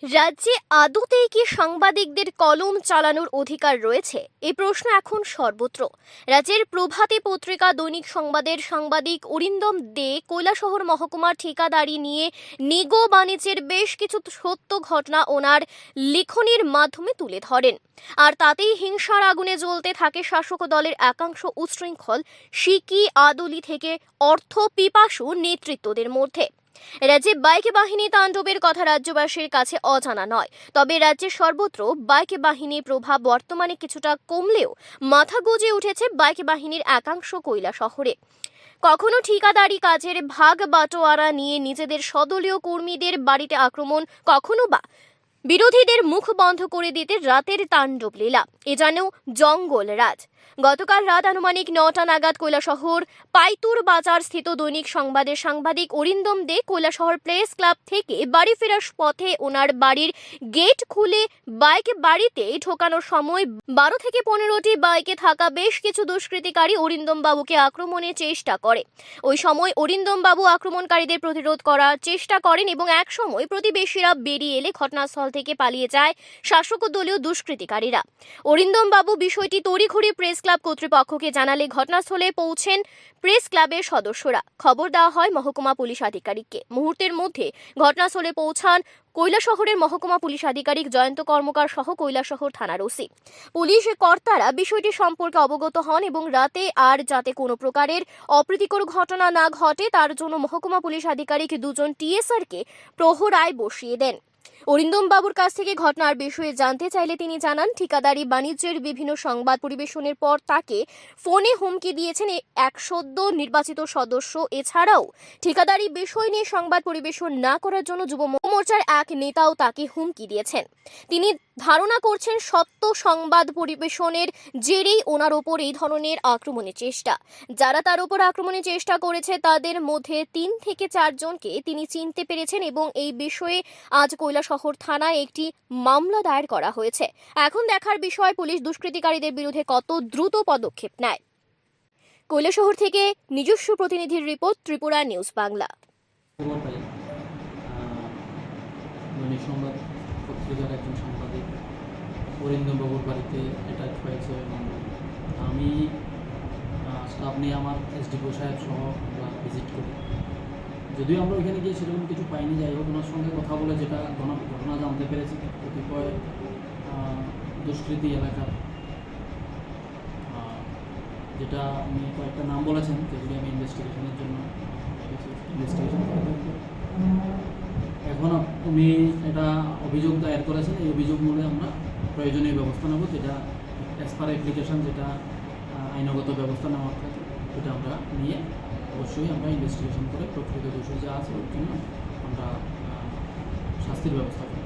রাজ্যে আদতেই কি সাংবাদিকদের কলম চালানোর অধিকার রয়েছে? এই প্রশ্ন এখন সর্বত্র। রাজ্যের প্রভাতী পত্রিকা দৈনিক সংবাদের সাংবাদিক অরিন্দম দে কৈলাসহর মহকুমার ঠিকাদারি নিয়ে নিগো বাণিজ্যের বেশ কিছু সত্য ঘটনা ওনার লিখনির মাধ্যমে তুলে ধরেন। আর তাতেই হিংসার আগুনে জ্বলতে থাকে শাসক দলের একাংশ উচ্ছৃঙ্খল সিকি আদলি থেকে অর্থ পিপাসু নেতৃত্বদের মধ্যে। রাজ্যে বাইক বাহিনী তাণ্ডবের কথা রাজ্যবাসীর কাছে অজানা নয়, তবে রাজ্যের সর্বত্র বাইক বাহিনীর প্রভাব বর্তমানে কিছুটা কমলেও মাথা গুঁজে উঠেছে বাইক বাহিনীর একাংশ কৈলাসহরে। কখনো ঠিকাদারি কাজের ভাগ বাটোয়ারা নিয়ে নিজেদের সদলীয় কর্মীদের বাড়িতে আক্রমণ, কখনো বা বিরোধীদের মুখ বন্ধ করে দিতে রাতের তাণ্ডব লীলা, এ যেন জঙ্গল রাজ। গতকাল রাত আনুমানিক ৯টা নাগাদ কৈলাসহর পাইতুর বাজার স্থিত দৈনিক সংবাদের সাংবাদিক অরিন্দম দে কৈলাসহর প্রেস ক্লাব থেকে বাড়ি ফেরার পথে ওনার বাড়ির গেট খুলে বাইক বাড়িতে ঢোকানোর সময় ১২ থেকে ১৫টি বাইকে থাকা বেশ কিছু দুষ্কৃতিকারী অরিন্দম বাবুকে আক্রমণের চেষ্টা করে। ওই সময় অরিন্দম বাবু আক্রমণকারীদের প্রতিরোধ করার চেষ্টা করেন এবং এক সময় প্রতিবেশীরা বেরিয়ে এলে ঘটনাস্থল থেকে পালিয়ে যায় শাসক দলীয় দুষ্কৃতিকারীরা। অরিন্দম বাবু বিষয়টি তড়িঘড়ি প্রেস ক্লাব কর্তৃপক্ষকে জানালে ঘটনাস্থলে পৌঁছেন প্রেস ক্লাবের সদস্যরা। খবর দেওয়া হয় মহকুমা পুলিশ আধিকারিককে। মুহূর্তের মধ্যে ঘটনাস্থলে পৌঁছান কৈলাসহরের মহকুমা পুলিশ আধিকারিক জয়ন্ত কর্মকার সহ কৈলাসহর থানার ওসি। পুলিশ কর্তারা বিষয়টি সম্পর্কে অবগত হন এবং রাতে আর যাতে কোনো প্রকারের অপ্রীতিকর ঘটনা না ঘটে তার জন্য মহকুমা পুলিশ আধিকারিক দুজন টিএসআরকে প্রহরায় বসিয়ে দেন। অরিন্দম বাবুর কাছ থেকে ঘটনার বিষয়ে জানতে চাইলে তিনি জানান, ঠিকাদারি বাণিজ্যের বিভিন্ন সংবাদ পরিবেশনের পর তাকে ফোনে হুমকি দিয়েছেন এক সদ্য নির্বাচিত সদস্য। এছাড়াও ঠিকাদারি বিষয় নিয়ে সংবাদ পরিবেশন না করার জন্য যুব মোর্চার এক নেতাও তাকে হুমকি দিয়েছেন। তিনি ধারণা করছেন সত্য সংবাদ পরিবেশনের জেরেই ওনার ওপর এই ধরনের আক্রমণের চেষ্টা। যারা তার উপর আক্রমণের চেষ্টা করেছে তাদের মধ্যে ৩ থেকে ৪ জনকে তিনি চিনতে পেরেছেন এবং এই বিষয়ে আজ কৈলাসহর থানায় একটি মামলা দায়ের করা হয়েছে। এখন দেখার বিষয় পুলিশ দুষ্কৃতিকারীদের বিরুদ্ধে কত দ্রুত পদক্ষেপ নেয়। কৈলাসহর থেকে নিজস্ব প্রতিনিধির রিপোর্ট, ত্রিপুরা নিউজ বাংলা। সংবাদ পত্রিকার একজন সাংবাদিক অরিন্দম বাবুর বাড়িতে অ্যাটাক হয়েছে এবং আমি স্টাফ নিয়ে আমার এসডিপো সাহেব সহ আমরা ভিজিট করি। যদিও আমরা ওইখানে গিয়ে সেরকম কিছু পাইনি, যাই হোক ওনার সঙ্গে কথা বলে যেটা ঘটনা জানতে পেরেছি, কতিপয় দুষ্কৃতী এলাকার যেটা উনি কয়েকটা নাম বলেছেন, যেগুলি আমি ইনভেস্টিগেশনের জন্য ইনভেস্টিগেশন করে থাকবো। এখন উনি এটা অভিযোগ দায়ের করেছেন, এই অভিযোগ মূলে আমরা প্রয়োজনীয় ব্যবস্থা নেব, যেটা অ্যাজ পার অ্যাপ্লিকেশন যেটা আইনগত ব্যবস্থা নেওয়ার থাকে সেটা আমরা নিয়ে অবশ্যই আমরা ইনভেস্টিগেশন করে প্রকৃত দোষী যা আছে ওর জন্য আমরা শাস্তির ব্যবস্থা করব।